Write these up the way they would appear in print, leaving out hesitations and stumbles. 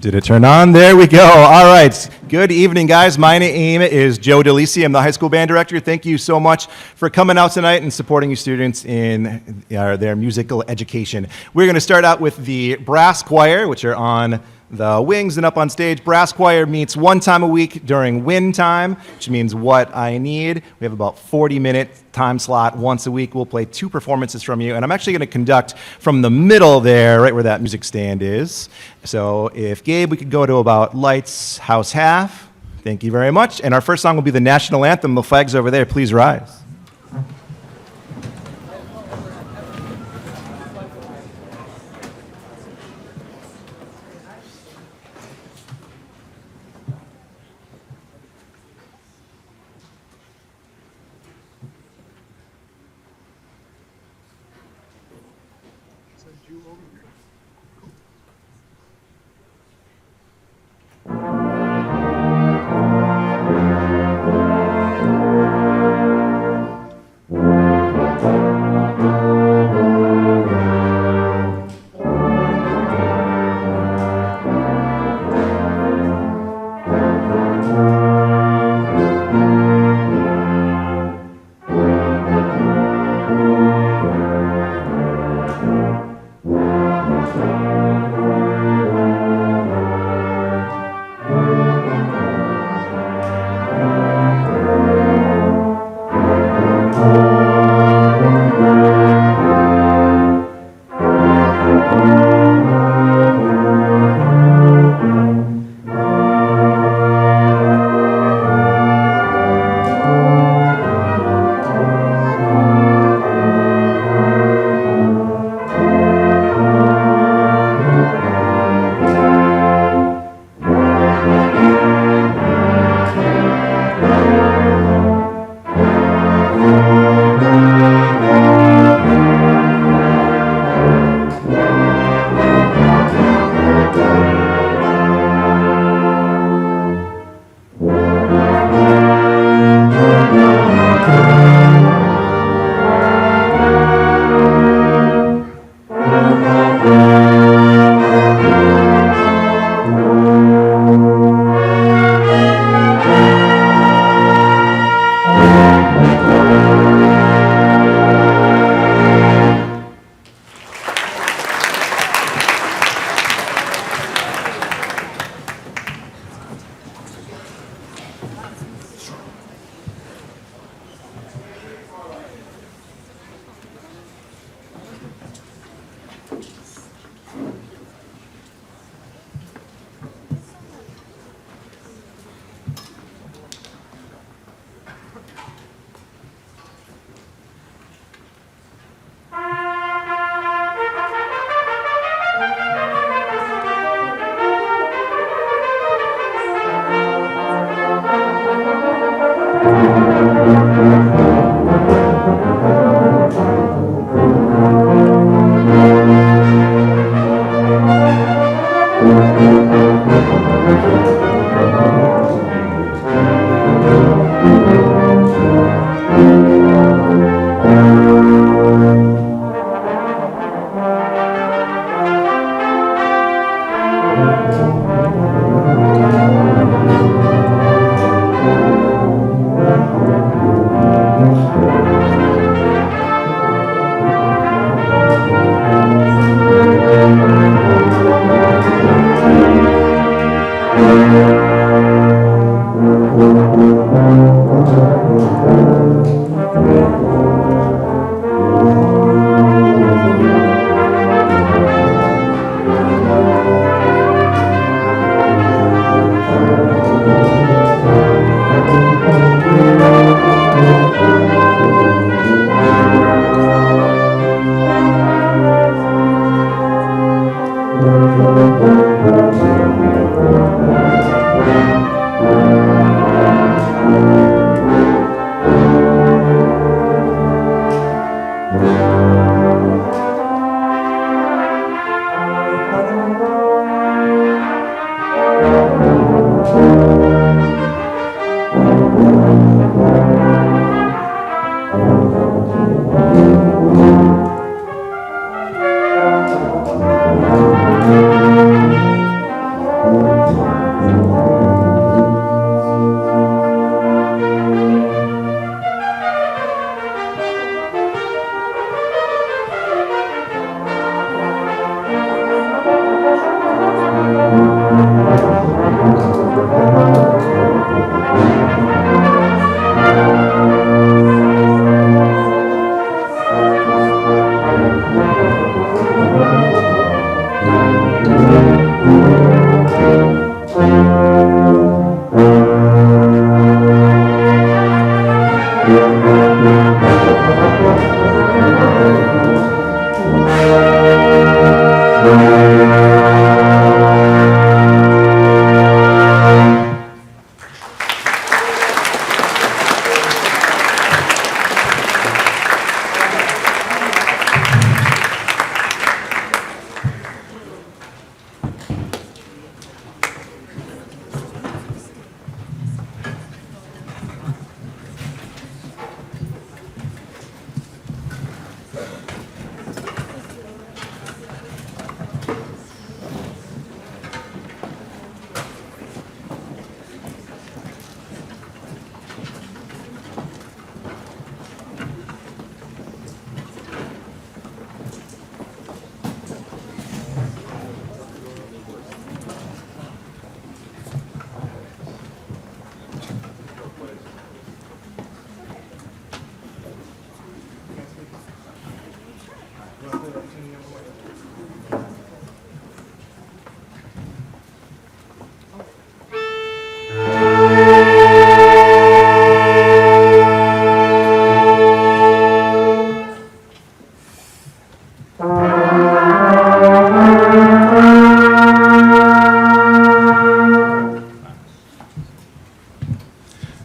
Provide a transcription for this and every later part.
Did it turn on? There we go. All right. Good evening, guys. My name is Joe DeLisi. I'm the high school band director. Thank you so much for coming out tonight and supporting your students in their musical education. We're going to start out with the brass choir, which are on the wings and up on stage. Brass choir meets one time a week during win time, which means what I need. We have about 40-minute time slot once a week. We'll play 2 performances from you, and I'm actually going to conduct from the middle there, right where that music stand is. So if Gabe, we could go to about lights, house half. Thank you very much. And our first song will be the national anthem. The flag's over there. Please rise.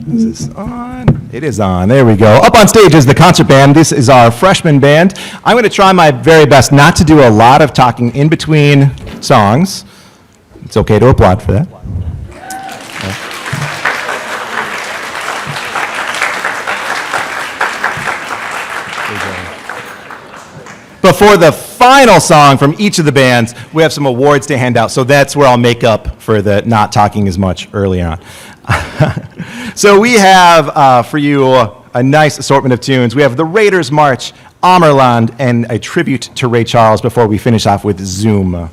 Is this on? It is on. There we go. Up on stage is the concert band. This is our freshman band. I'm going to try my very best not to do a lot of talking in between songs. It's okay to applaud for that. But for the final song from each of the bands, we have some awards to hand out. So that's where I'll make up for the not talking as much early on. So we have for you a nice assortment of tunes. We have the Raiders March, Amerland, and a tribute to Ray Charles before we finish off with Zoom.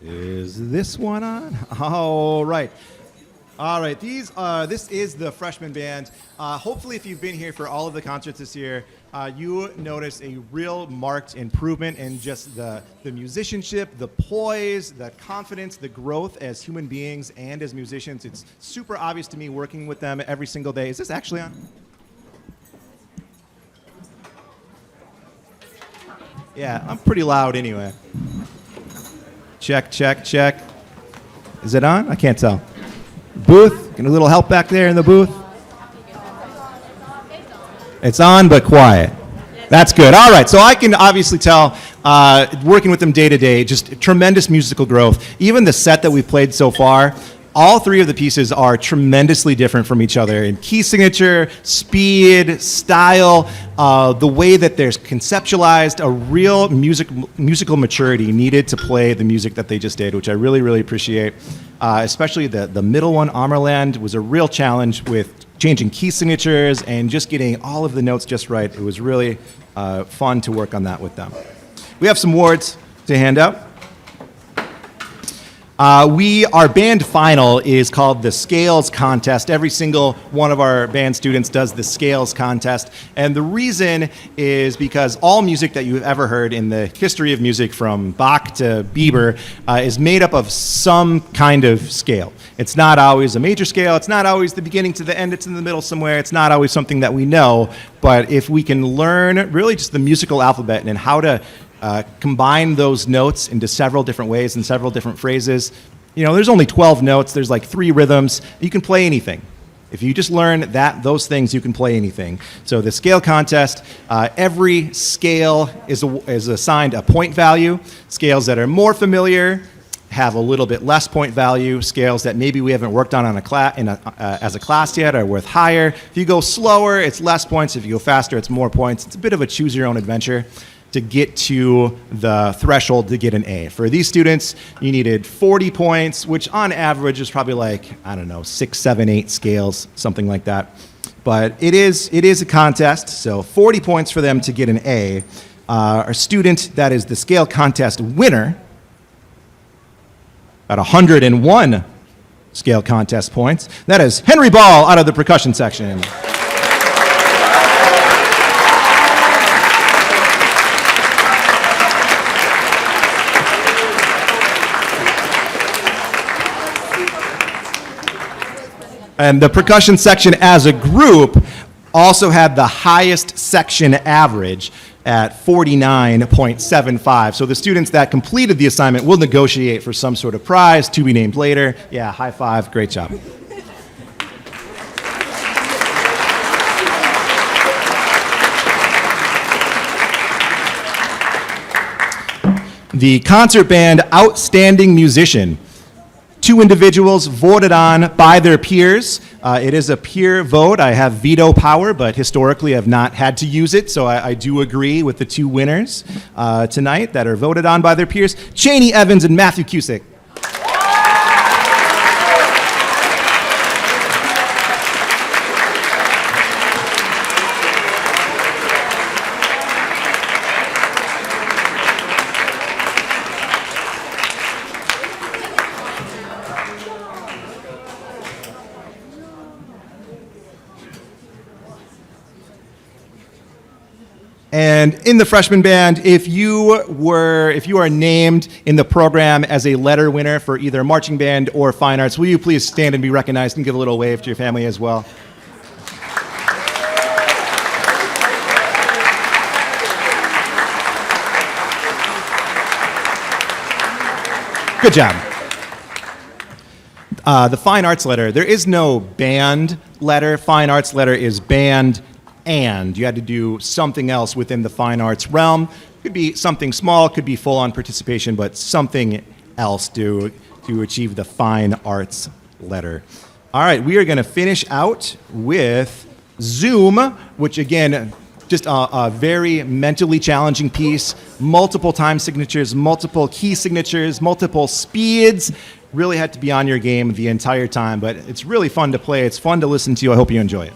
Is this one on? All right. All right. This is the freshman band. Hopefully, if you've been here for all of the concerts this year, you notice a real marked improvement in just the musicianship, the poise, the confidence, the growth as human beings and as musicians. It's super obvious to me working with them every single day. Is this actually on? Yeah, I'm pretty loud anyway. Check, check, check. Is it on? I can't tell. Booth, get a little help back there in the booth. It's on, but quiet. That's good. All right, so I can obviously tell, working with them day to day, just tremendous musical growth. Even the set that we've played so far, all three of the pieces are tremendously different from each other in key signature, speed, style, the way that there's conceptualized a real musical maturity needed to play the music that they just did, which I really, really appreciate. Especially the middle one, Amerland, was a real challenge with changing key signatures and just getting all of the notes just right. It was really fun to work on that with them. We have some awards to hand out. Our band final is called the Scales Contest. Every single one of our band students does the Scales Contest. And the reason is because all music that you've ever heard in the history of music, from Bach to Bieber, is made up of some kind of scale. It's not always a major scale. It's not always the beginning to the end. It's in the middle somewhere. It's not always something that we know. But if we can learn really just the musical alphabet and how to combine those notes into several different ways and several different phrases. There's only 12 notes. There's like 3 rhythms. You can play anything. If you just learn those things, you can play anything. So the scale contest, every scale is assigned a point value. Scales that are more familiar have a little bit less point value. Scales that maybe we haven't worked on as a class yet are worth higher. If you go slower, it's less points. If you go faster, it's more points. It's a bit of a choose your own adventure to get to the threshold to get an A. For these students, you needed 40 points, which on average is probably 6, 7, 8 scales, something like that. But it is a contest, so 40 points for them to get an A. Our student that is the scale contest winner at 101 scale contest points. That is Henry Ball out of the percussion section. And the percussion section as a group also had the highest section average at 49.75. So the students that completed the assignment will negotiate for some sort of prize to be named later. Yeah, high five, great job. The concert band Outstanding Musician. 2 individuals voted on by their peers. It is a peer vote. I have veto power, but historically I've not had to use it, so I do agree with the 2 winners tonight that are voted on by their peers. Cheney Evans and Matthew Cusick. And in the freshman band, if you are named in the program as a letter winner for either marching band or fine arts, will you please stand and be recognized and give a little wave to your family as well? Good job. The fine arts letter, there is no band letter. Fine arts letter is band and. You had to do something else within the fine arts realm. Could be something small, could be full-on participation, but something else to achieve the fine arts letter. All right, we are going to finish out with Zoom, which again, just a very mentally challenging piece. Multiple time signatures, multiple key signatures, multiple speeds. Really had to be on your game the entire time, but it's really fun to play. It's fun to listen to. I hope you enjoy it.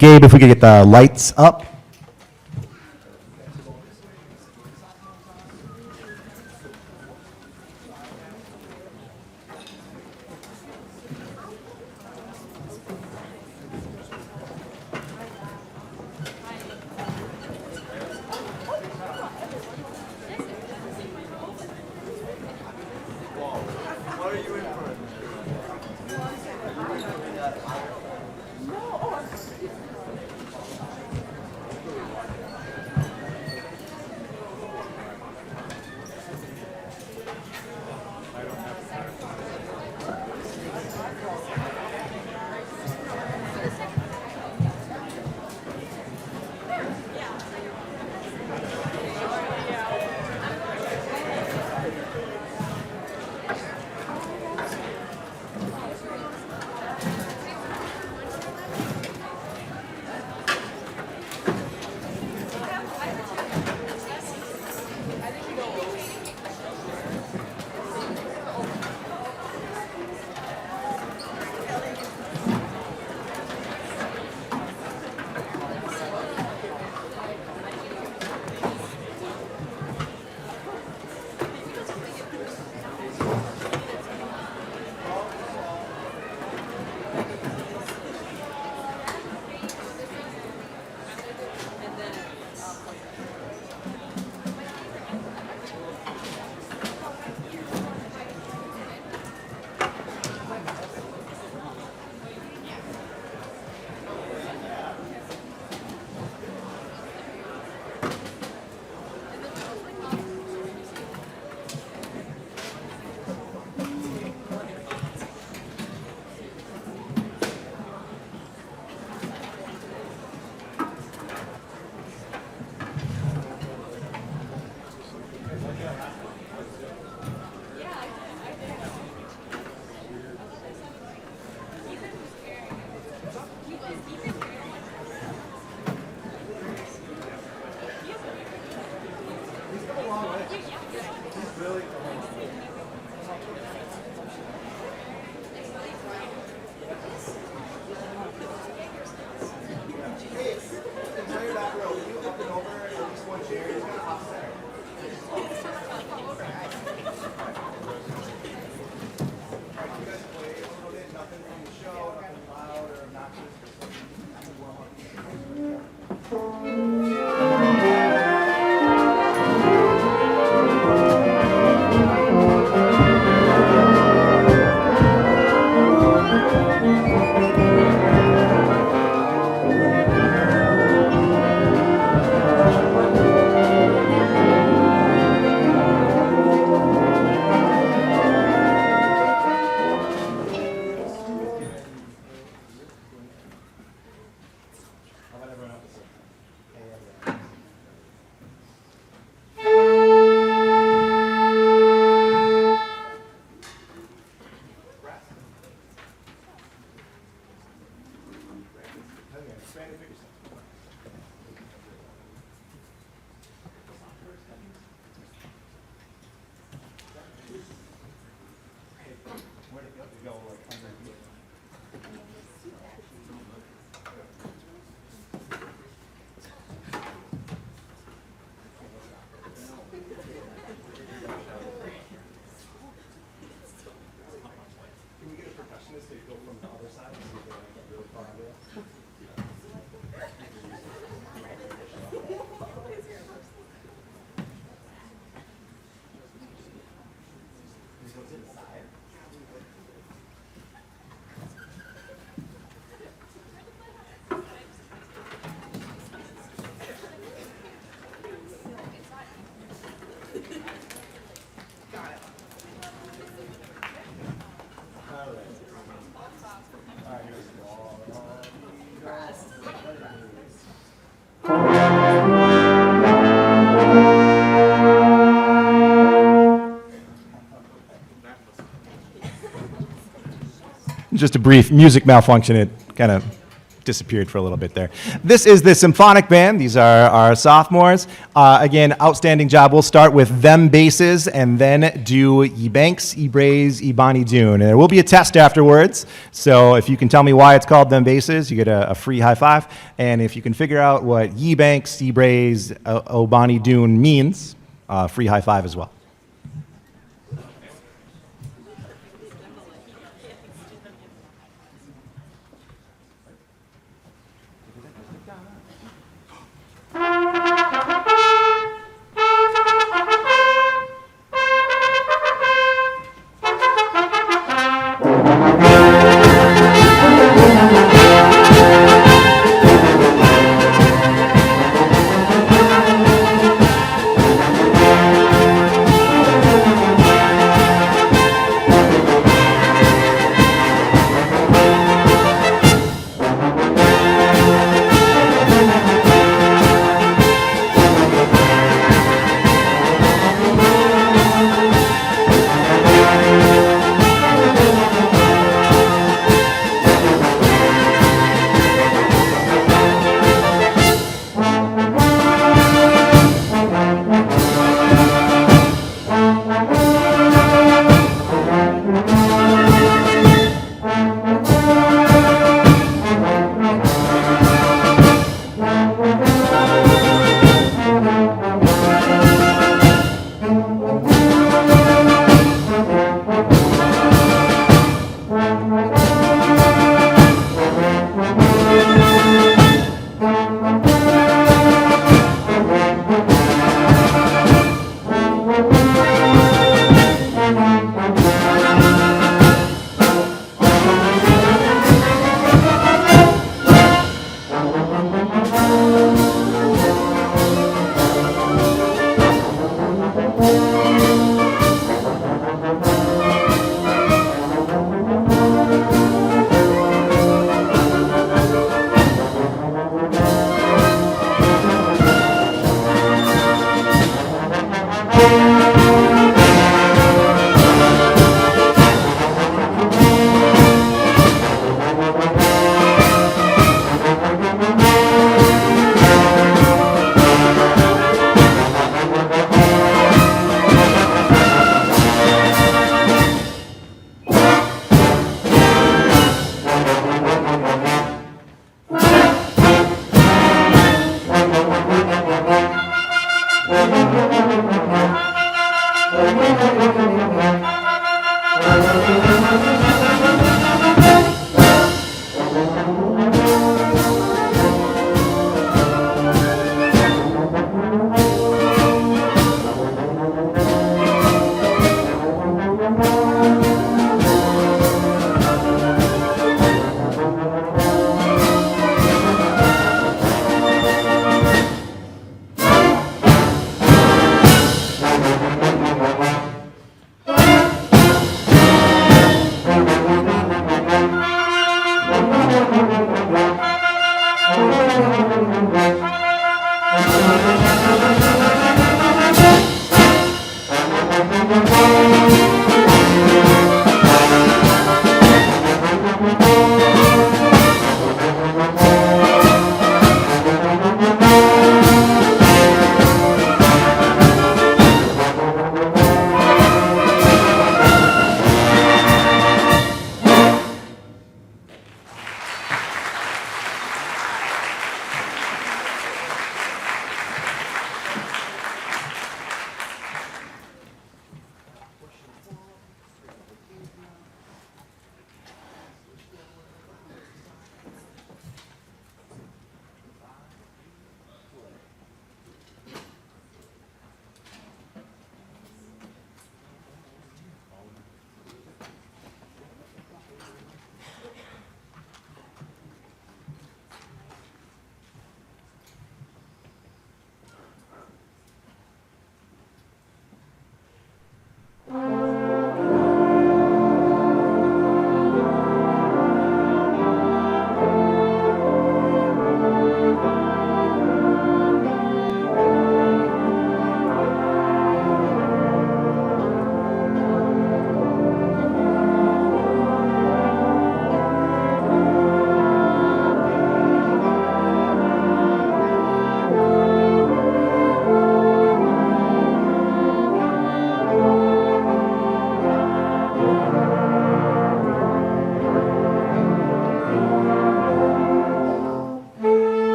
Gabe, if we could get the lights up. Just a brief music malfunction. It kind of disappeared for a little bit there. This is the symphonic band. These are our sophomores. Again, outstanding job. We'll start with them basses and then do ye banks, ye brays, ye bonny dune. And there will be a test afterwards. So if you can tell me why it's called them basses, you get a free high five. And if you can figure out what ye banks, ye brays, o bonny dune means, free high five as well.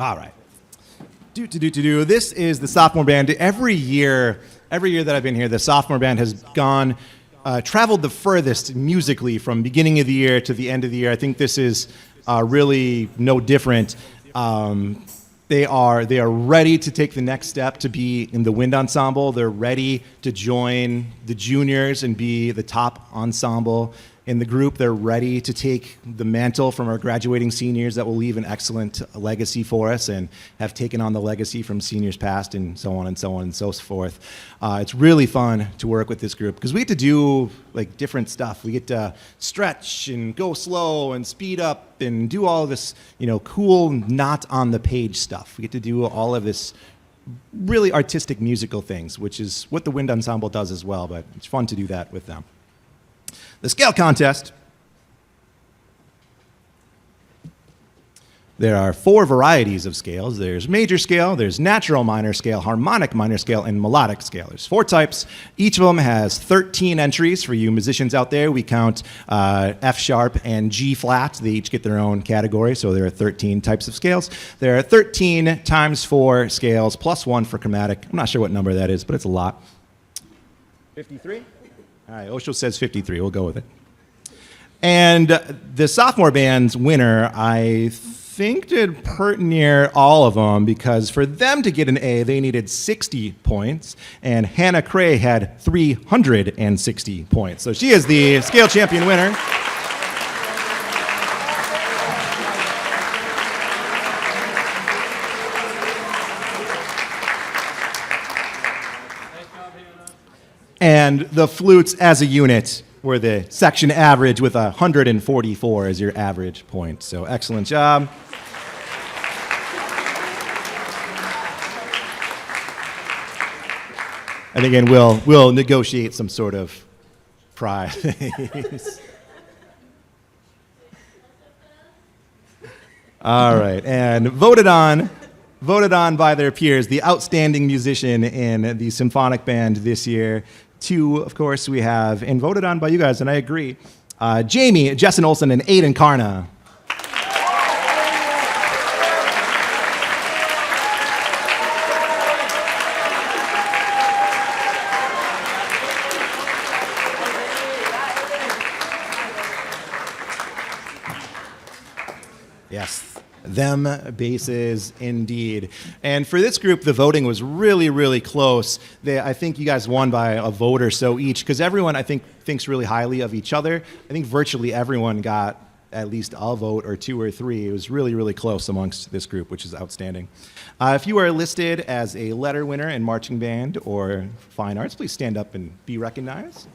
All right. This is the sophomore band. Every year that I've been here, the sophomore band has traveled the furthest musically from beginning of the year to the end of the year. I think this is really no different. They are ready to take the next step to be in the wind ensemble. They're ready to join the juniors and be the top ensemble in the group. They're ready to take the mantle from our graduating seniors that will leave an excellent legacy for us and have taken on the legacy from seniors past and so on and so on and so forth. It's really fun to work with this group because we get to do like different stuff. We get to stretch and go slow and speed up and do all of this, cool, not on the page stuff. We get to do all of this really artistic musical things, which is what the wind ensemble does as well, but it's fun to do that with them. The scale contest. There are 4 varieties of scales. There's major scale, there's natural minor scale, harmonic minor scale, and melodic scale. There's 4 types. Each of them has 13 entries. For you musicians out there, we count F sharp and G flat. They each get their own category, so there are 13 types of scales. There are 13 times 4 scales, plus 1 for chromatic. I'm not sure what number that is, but it's a lot. 53? All right, Osho says 53. We'll go with it. And the sophomore band's winner, I think, did pert near all of them because for them to get an A, they needed 60 points, and Hannah Cray had 360 points. So she is the scale champion winner. And the flutes as a unit were the section average with 144 as your average point. So excellent job. And again, we'll negotiate some sort of prize. All right, and voted on by their peers, the outstanding musician in the symphonic band this year. 2, of course, we have, and voted on by you guys, and I agree, Jamie, Jessen Olsen, and Aiden Karna. Yes. Them basses, indeed. And for this group, the voting was really, really close. I think you guys won by a vote or so each, because everyone, I think, thinks really highly of each other. I think virtually everyone got at least a vote or 2 or 3. It was really, really close amongst this group, which is outstanding. If you are listed as a letter winner in marching band or fine arts, please stand up and be recognized.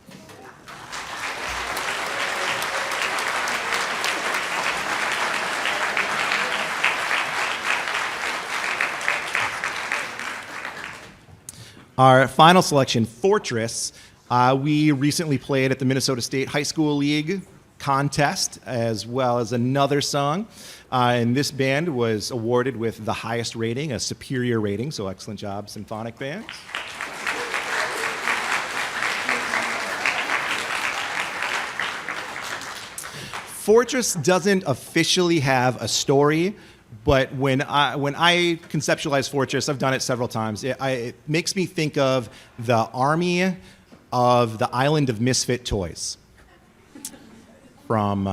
Our final selection, Fortress. We recently played at the Minnesota State High School League contest, as well as another song. And this band was awarded with the highest rating, a superior rating, so excellent job, symphonic bands. Fortress doesn't officially have a story, but when I conceptualize Fortress, I've done it several times, it makes me think of the army of the Island of Misfit Toys. From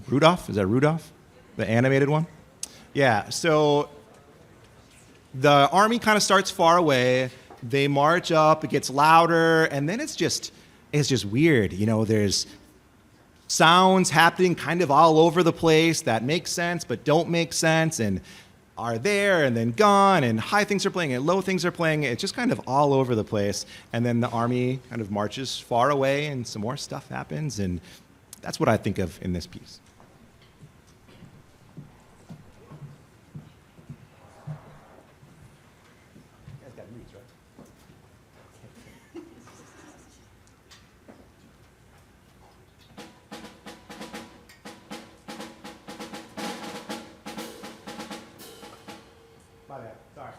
Rudolph, is that Rudolph? The animated one? Yeah, so the army kind of starts far away, they march up, it gets louder, and then it's just weird. There's sounds happening kind of all over the place that make sense but don't make sense and are there and then gone, and high things are playing and low things are playing. It's just kind of all over the place. And then the army kind of marches far away and some more stuff happens, and that's what I think of in this piece. You guys got roots, right? My bad. Sorry.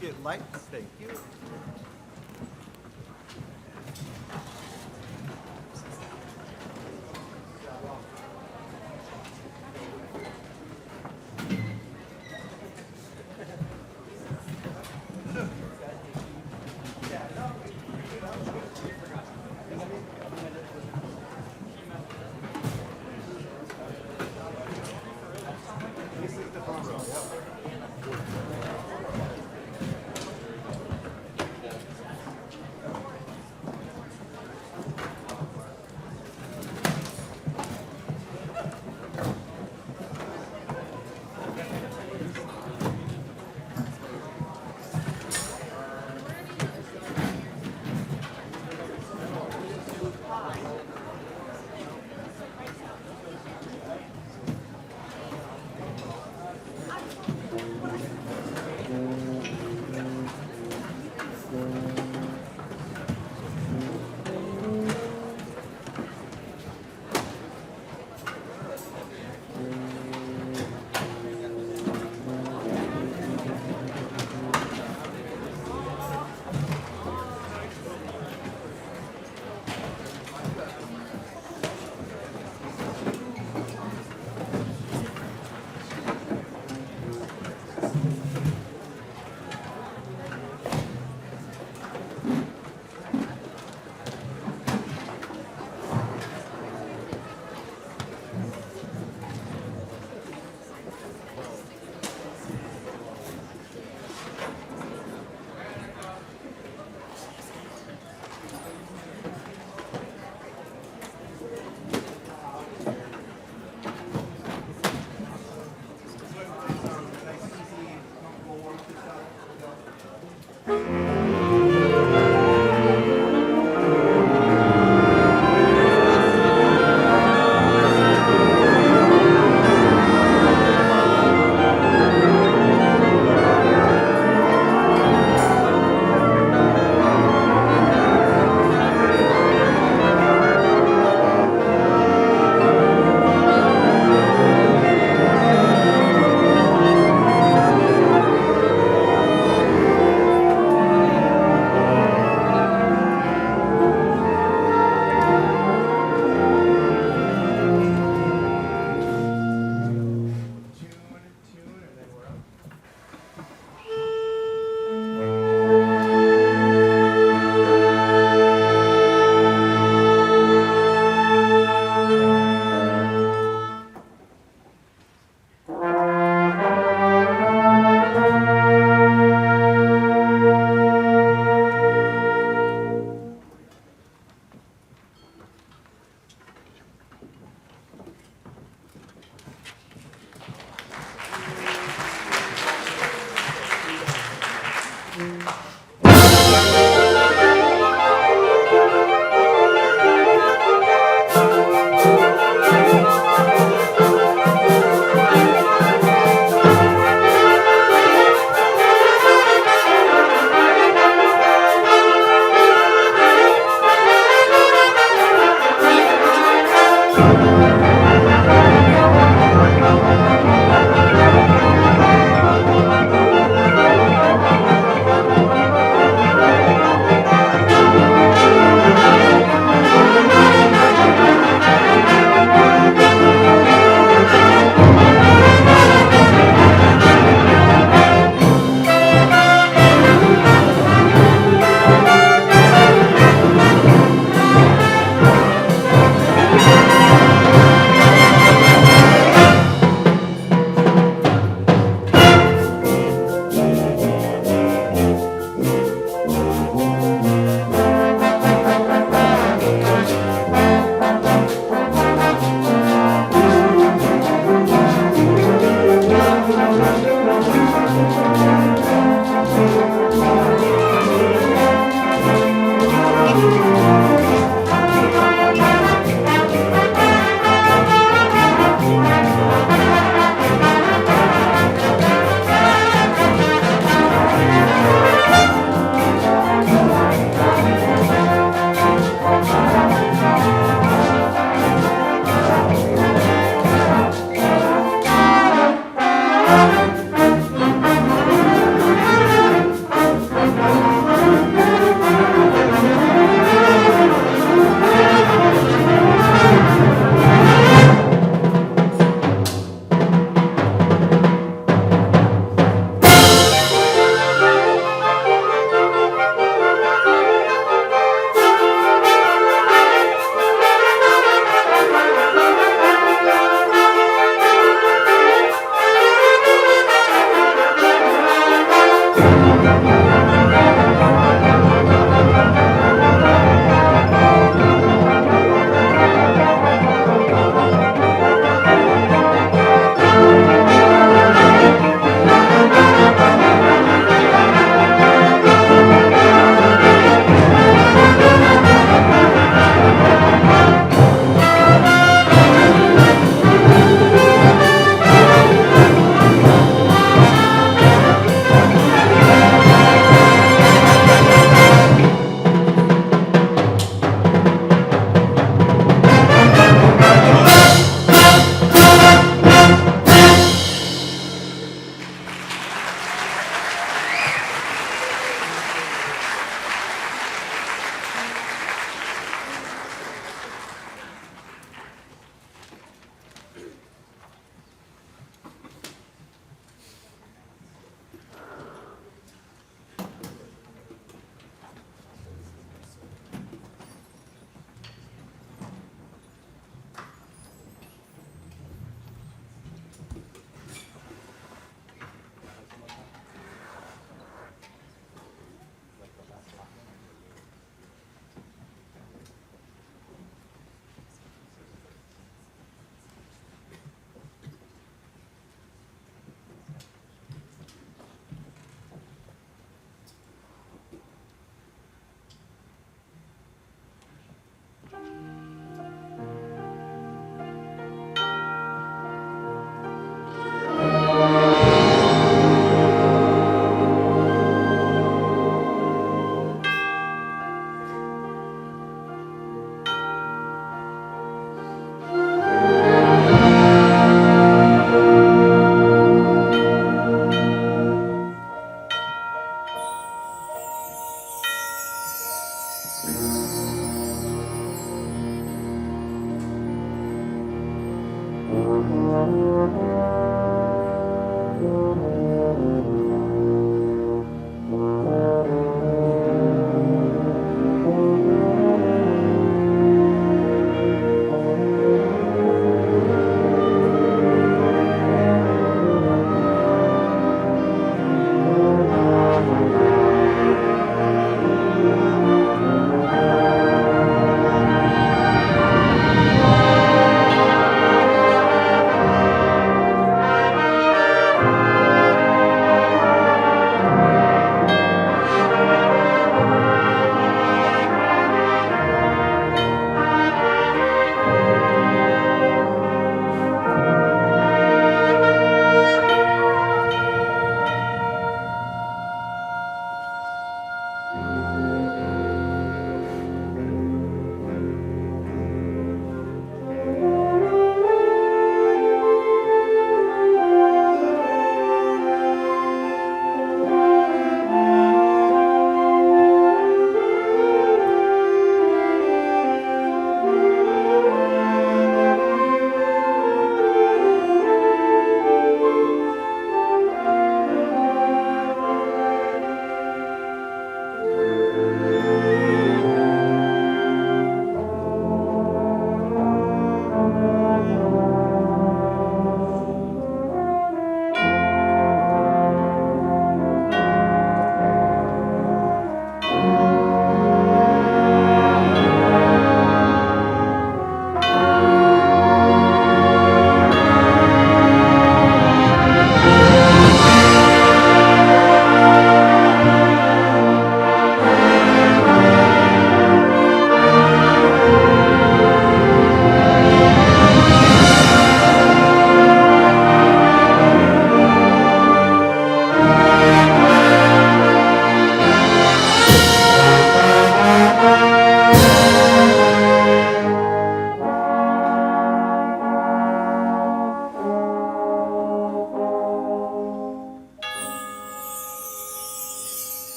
Get lights, thank you.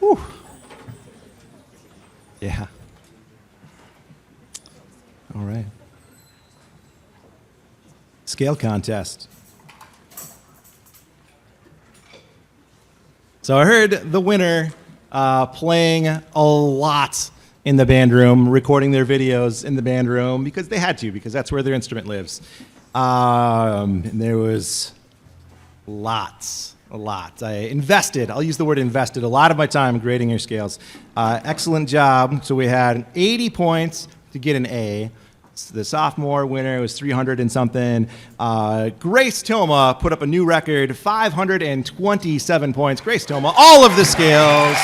Whew. Yeah. All right. Scale contest. So I heard the winner playing a lot in the band room, recording their videos in the band room because they had to, because that's where their instrument lives. And there was a lot. I invested, I'll use the word invested, a lot of my time grading your scales. Excellent job. So we had 80 points to get an A. The sophomore winner was 300 and something. Grace Toma put up a new record, 527 points. Grace Toma, all of the scales.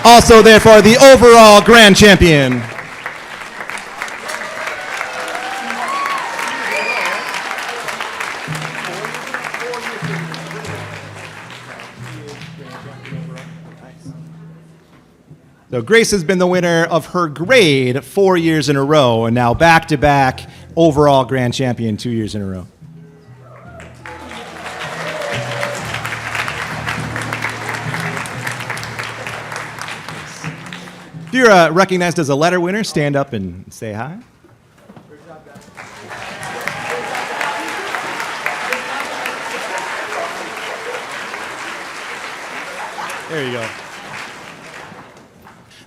Also, therefore, the overall grand champion. So Grace has been the winner of her grade 4 years in a row, and now back-to-back overall grand champion 2 years in a row. If you're recognized as a letter winner, stand up and say hi. There you go.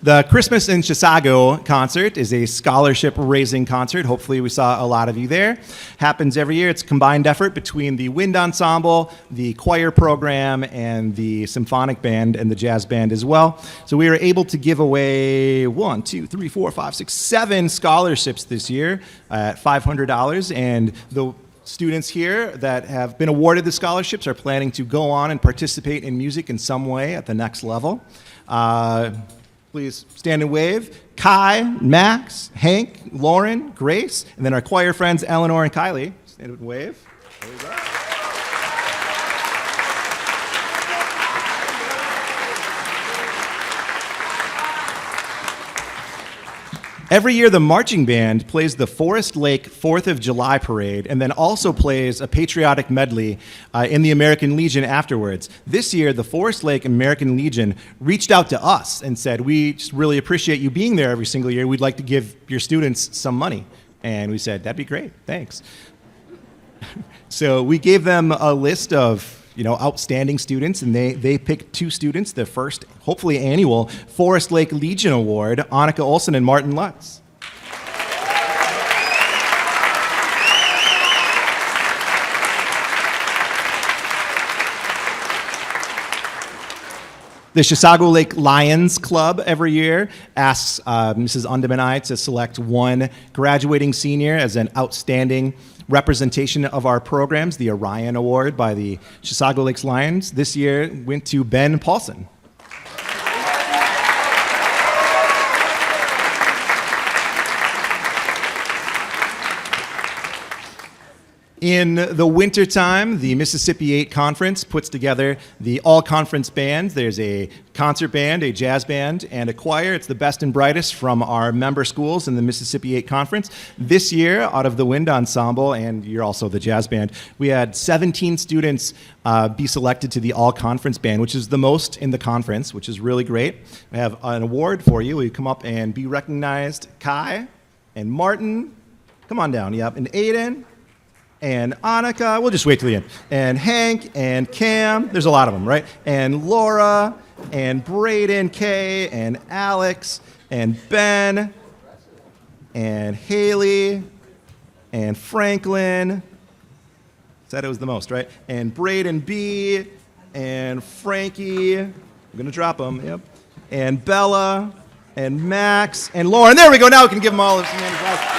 The Christmas in Chisago concert is a scholarship-raising concert. Hopefully we saw a lot of you there. Happens every year. It's a combined effort between the wind ensemble, the choir program, and the symphonic band and the jazz band as well. So we were able to give away 7 scholarships this year at $500, and the students here that have been awarded the scholarships are planning to go on and participate in music in some way at the next level. Please stand and wave. Kai, Max, Hank, Lauren, Grace, and then our choir friends Eleanor and Kylie. Stand and wave. There you go. Every year, the marching band plays the Forest Lake 4th of July parade and then also plays a patriotic medley in the American Legion afterwards. This year, the Forest Lake American Legion reached out to us and said, we just really appreciate you being there every single year. We'd like to give your students some money. And we said, that'd be great. Thanks. So we gave them a list of outstanding students, and they picked 2 students, the first, hopefully annual, Forest Lake Legion Award, Annika Olson and Martin Lutz. The Chisago Lake Lions Club every year asks Mrs. Undeman I to select one graduating senior as an outstanding representation of our programs. The Orion Award by the Chisago Lakes Lions this year went to Ben Paulson. In the wintertime, the Mississippi 8 Conference puts together the all-conference band. There's a concert band, a jazz band, and a choir. It's the best and brightest from our member schools in the Mississippi 8 Conference. This year, out of the wind ensemble, and you're also the jazz band, we had 17 students be selected to the all-conference band, which is the most in the conference, which is really great. We have an award for you. Will you come up and be recognized? Kai and Martin, come on down. Yep, and Aiden. And Annika, we'll just wait till the end. And Hank and Cam, there's a lot of them, right? And Laura, and Braden, Kay, and Alex, and Ben, and Haley, and Franklin. Said it was the most, right? And Braden B, and Frankie, I'm gonna drop them, yep. And Bella, and Max, and Lauren. There we go, now we can give them all some hand applause.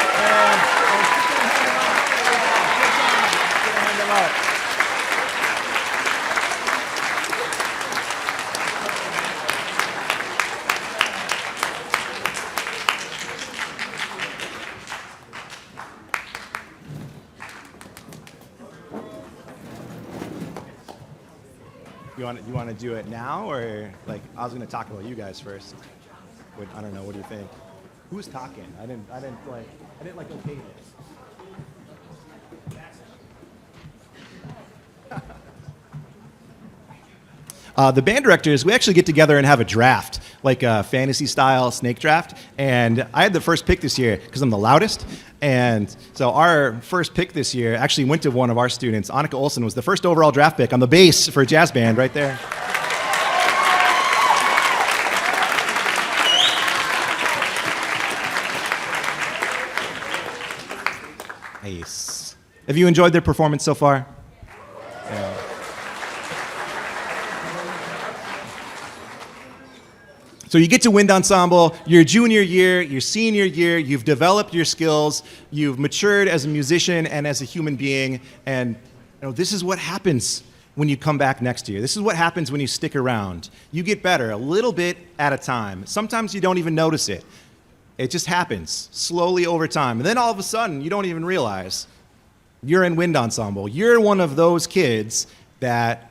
You want to do it now, or like I was going to talk about you guys first? I don't know. What do you think? Who was talking? I didn't okay this. The band directors, we actually get together and have a draft, like a fantasy-style snake draft. And I had the first pick this year because I'm the loudest. And so our first pick this year actually went to one of our students. Annika Olsen was the first overall draft pick on the bass for a jazz band right there. Nice. Have you enjoyed their performance so far? Yeah. So you get to wind ensemble, your junior year, your senior year, you've developed your skills, you've matured as a musician and as a human being, and this is what happens when you come back next year. This is what happens when you stick around. You get better a little bit at a time. Sometimes you don't even notice it. It just happens slowly over time. And then all of a sudden, you don't even realize you're in wind ensemble. You're one of those kids that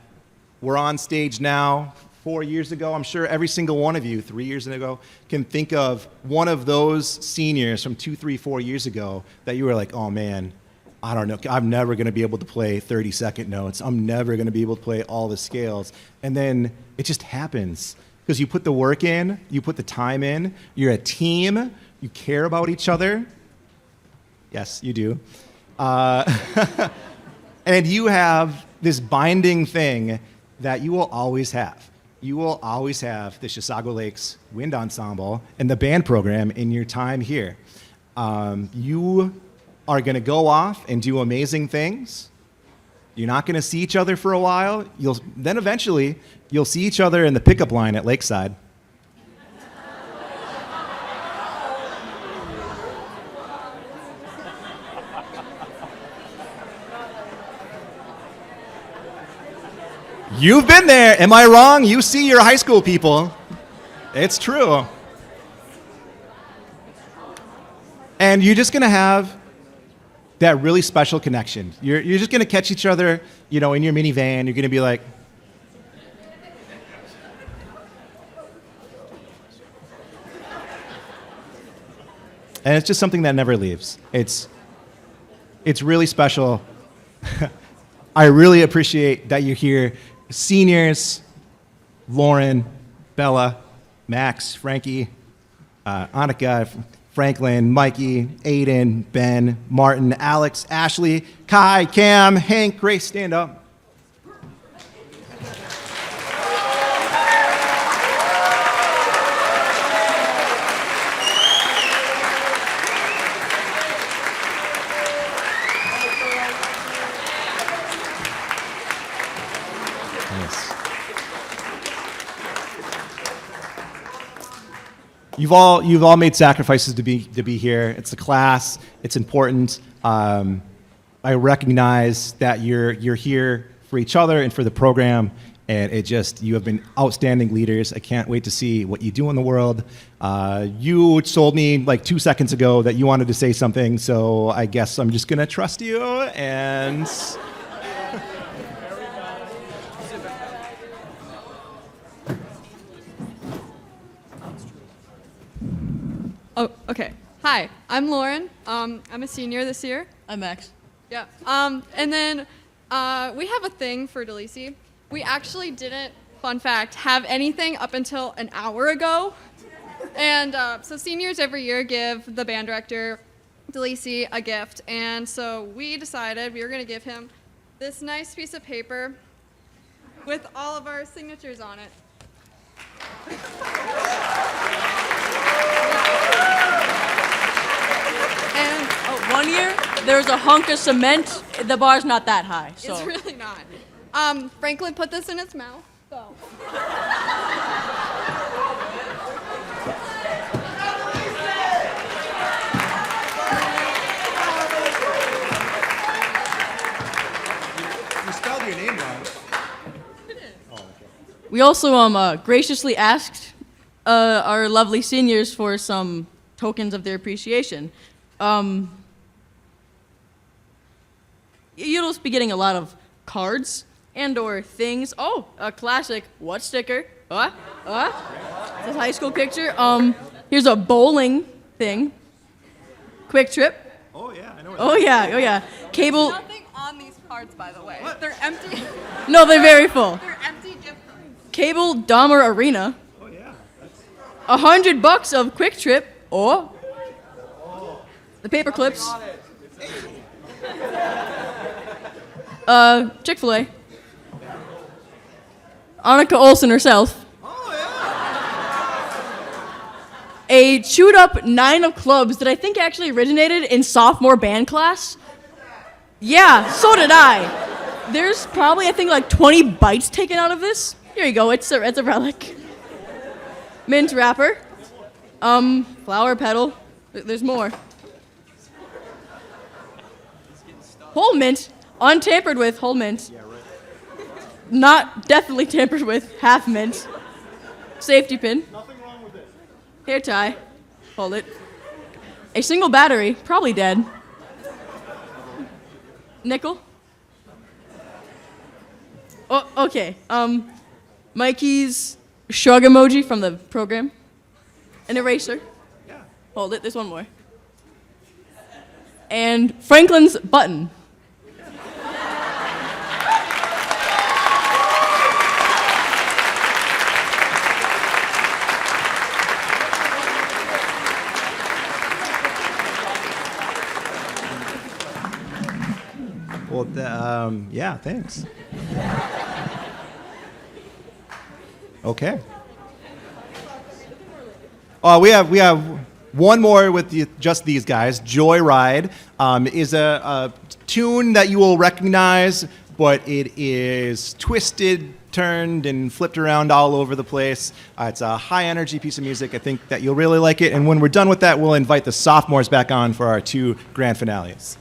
were on stage now 4 years ago. I'm sure every single one of you 3 years ago can think of one of those seniors from 2, 3, 4 years ago that you were like, oh man, I don't know, I'm never going to be able to play 30-second notes. I'm never going to be able to play all the scales. And then it just happens. Because you put the work in, you put the time in, you're a team, you care about each other. Yes, you do. And you have this binding thing that you will always have. You will always have the Chisago Lakes Wind Ensemble and the band program in your time here. You are going to go off and do amazing things. You're not going to see each other for a while. Then eventually, you'll see each other in the pickup line at Lakeside. You've been there. Am I wrong? You see your high school people. It's true. And you're just going to have that really special connection. You're just going to catch each other, in your minivan. You're going to be like, and it's just something that never leaves. It's really special. I really appreciate that you're here. Seniors, Lauren, Bella, Max, Frankie, Annika, Franklin, Mikey, Aiden, Ben, Martin, Alex, Ashley, Kai, Cam, Hank, Grace, stand up. You've all made sacrifices to be here. It's a class. It's important. I recognize that you're here for each other and for the program, and you have been outstanding leaders. I can't wait to see what you do in the world. You told me like 2 seconds ago that you wanted to say something, so I guess I'm just gonna trust you and. Oh, okay. Hi, I'm Lauren. I'm a senior this year. I'm Max. Yeah. And then we have a thing for Delisi. We actually didn't, fun fact, have anything up until an hour ago. And so seniors every year give the band director, Delisi, a gift. And so we decided we were going to give him this nice piece of paper with all of our signatures on it. And 1 year, there's a hunk of cement. The bar's not that high. So. It's really not. Franklin put this in his mouth. So. You spelled your name wrong. We also graciously asked our lovely seniors for some tokens of their appreciation. You'll be getting a lot of cards and or things. Oh, a classic what sticker? It's a high school picture. Here's a bowling thing. Quick Trip. Oh yeah, I know. Oh yeah. Cable. Nothing on these cards, by the way. What? They're empty. No, they're very full. They're empty gift cards. Cable Dahmer Arena. Oh yeah. $100 of Quick Trip or the paper clips. Chick-fil-A. Annika Olsen herself. A chewed up 9 of clubs that I think actually originated in sophomore band class. Yeah, so did I. There's probably, I think, like 20 bites taken out of this. Here you go, it's a relic. Mint wrapper. Flower petal. There's more. Whole mint. Untampered with, whole mint. Not definitely tampered with, half mint. Safety pin. Nothing wrong with it. Hair tie. Hold it. A single battery, probably dead. Nickel. Oh, okay. Mikey's shrug emoji from the program. An eraser. Yeah. Hold it, there's one more. And Franklin's button. Well, yeah, thanks. Okay. We have one more with just these guys. Joyride is a tune that you will recognize, but it is twisted, turned, and flipped around all over the place. It's a high energy piece of music. I think that you'll really like it. And when we're done with that, we'll invite the sophomores back on for our 2 grand finales.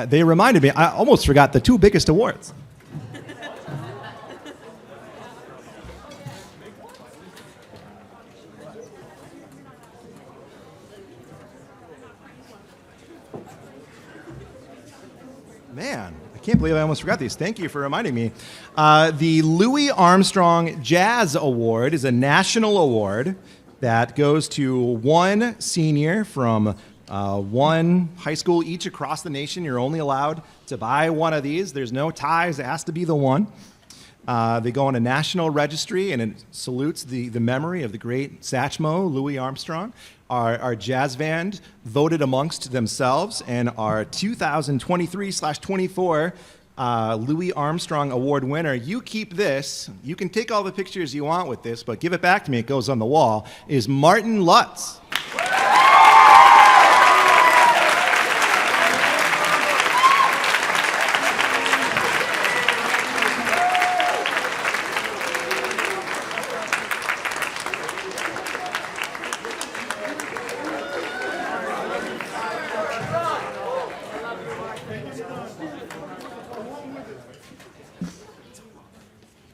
They reminded me, I almost forgot the two biggest awards. Man, I can't believe I almost forgot these. Thank you for reminding me. The Louis Armstrong Jazz Award is a national award that goes to one senior from one high school each across the nation. You're only allowed to buy one of these. There's no ties. It has to be the one. They go on a national registry, and it salutes the memory of the great Satchmo, Louis Armstrong. Our jazz band voted amongst themselves, and our 2023/24 Louis Armstrong Award winner, you keep this. You can take all the pictures you want with this, but give it back to me. It goes on the wall, is Martin Lutz.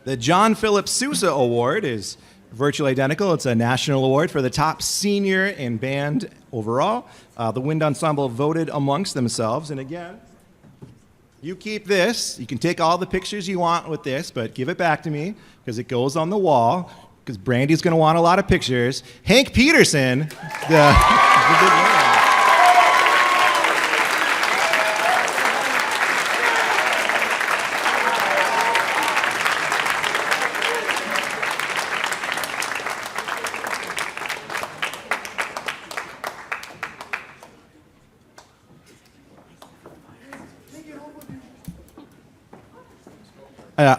The John Philip Sousa Award is virtually identical. It's a national award for the top senior in band overall. The Wind Ensemble voted amongst themselves. And again, you keep this. You can take all the pictures you want with this, but give it back to me because it goes on the wall because Brandy's going to want a lot of pictures. Hank Peterson, the big winner.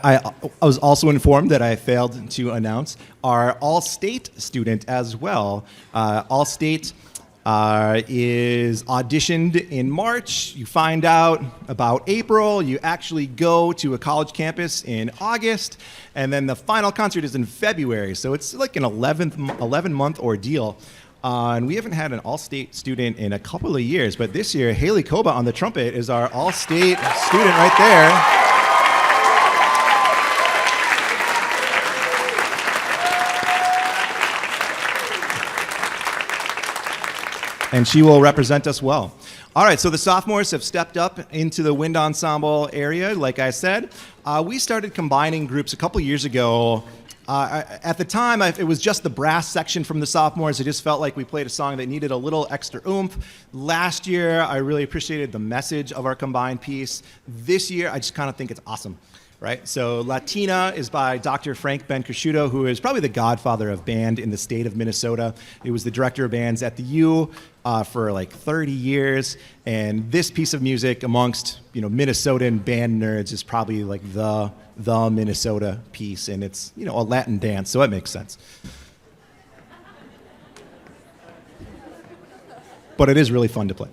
I was also informed that I failed to announce our All-State student as well. All-State is auditioned in March. You find out about April. You actually go to a college campus in August. And then the final concert is in February. So it's like an 11-month ordeal. And we haven't had an All-State student in a couple of years. But this year, Haley Koba on the trumpet is our All-State student right there. And she will represent us well. All right, so the sophomores have stepped up into the wind ensemble area, like I said. We started combining groups a couple years ago. At the time, it was just the brass section from the sophomores. It just felt like we played a song that needed a little extra oomph. Last year, I really appreciated the message of our combined piece. This year, I just kind of think it's awesome. Right? So Latina is by Dr. Frank Bencresciuto, who is probably the godfather of band in the state of Minnesota. He was the director of bands at the U for like 30 years. And this piece of music amongst, Minnesotan band nerds is probably like the Minnesota piece. And it's, a Latin dance, so it makes sense. But it is really fun to play.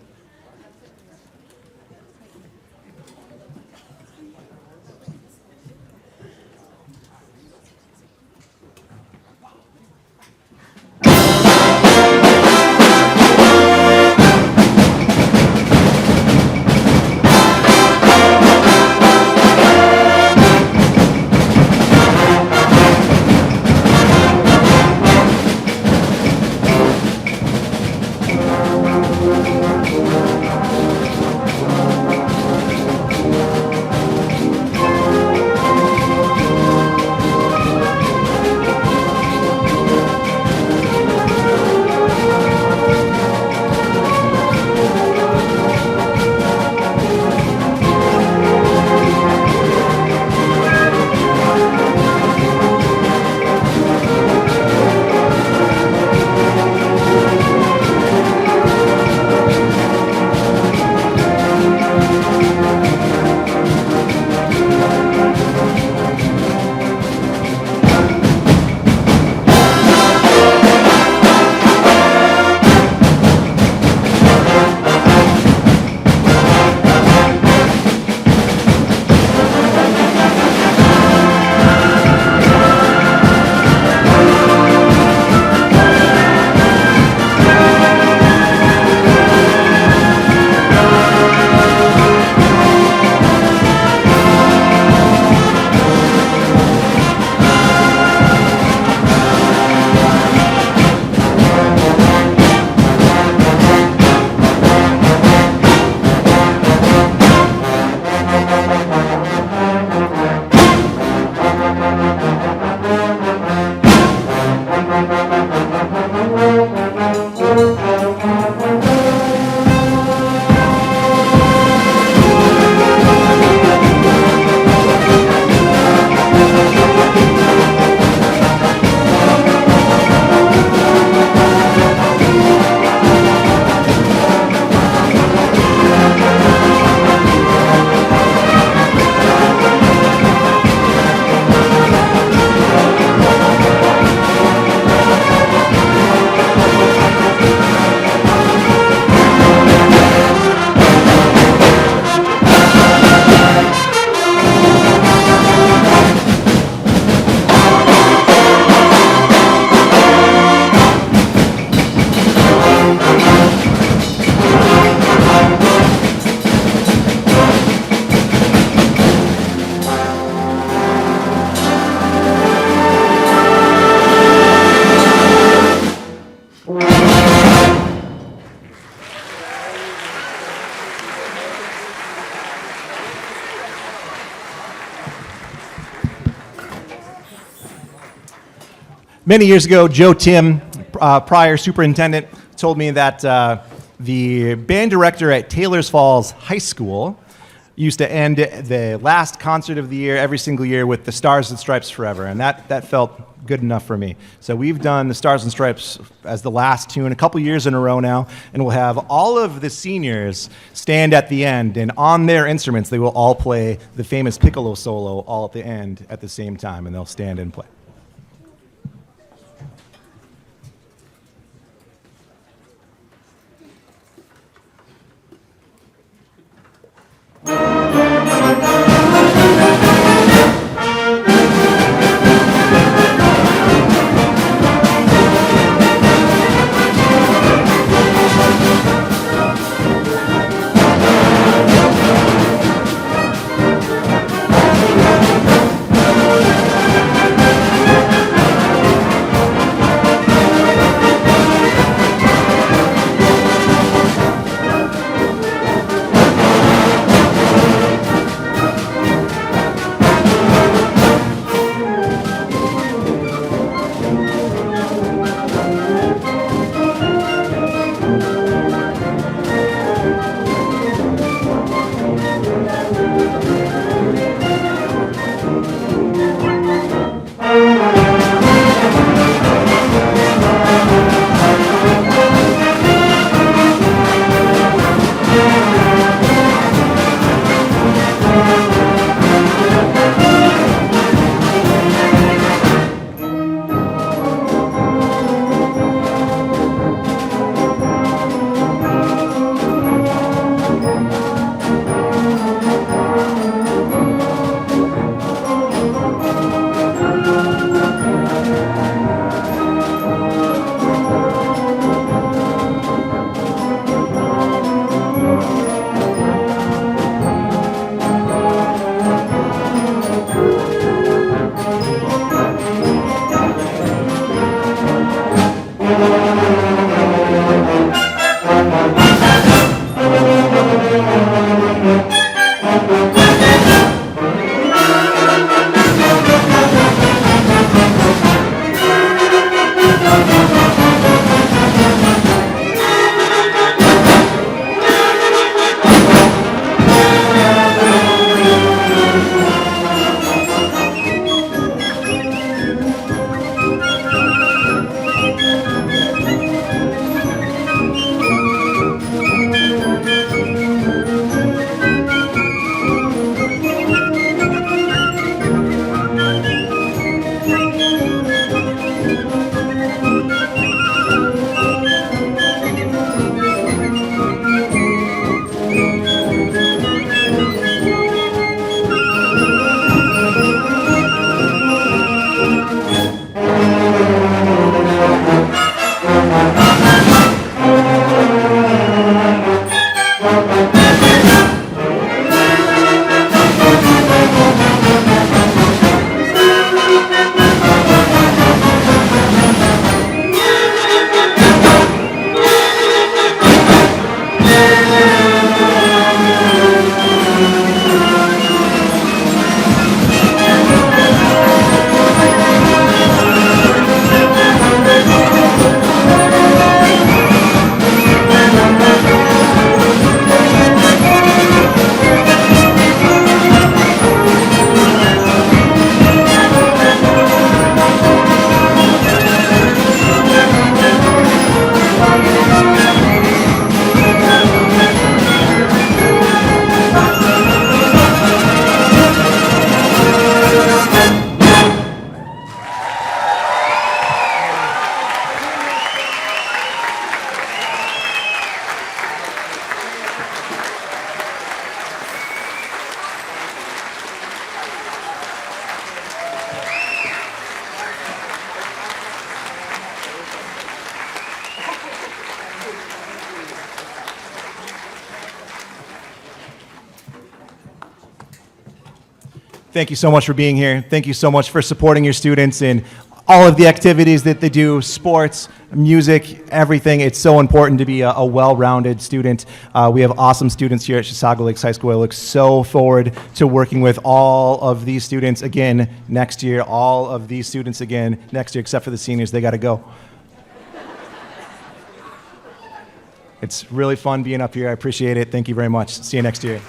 Many years ago, Joe Tim, prior superintendent, told me that the band director at Taylor's Falls High School used to end the last concert of the year every single year with the Stars and Stripes Forever, and that felt good enough for me. So we've done the Stars and Stripes as the last tune a couple years in a row now, and we'll have all of the seniors stand at the end, and on their instruments they will all play the famous piccolo solo all at the end at the same time, and they'll stand and play. Thank you so much for being here. Thank you so much for supporting your students in all of the activities that they do, sports, music, everything. It's so important to be a well-rounded student. We have awesome students here at Chisago Lakes High School. I look so forward to working with all of these students again next year, all of these students again next year, except for the seniors. They got to go. It's really fun being up here. I appreciate it. Thank you very much. See you next year.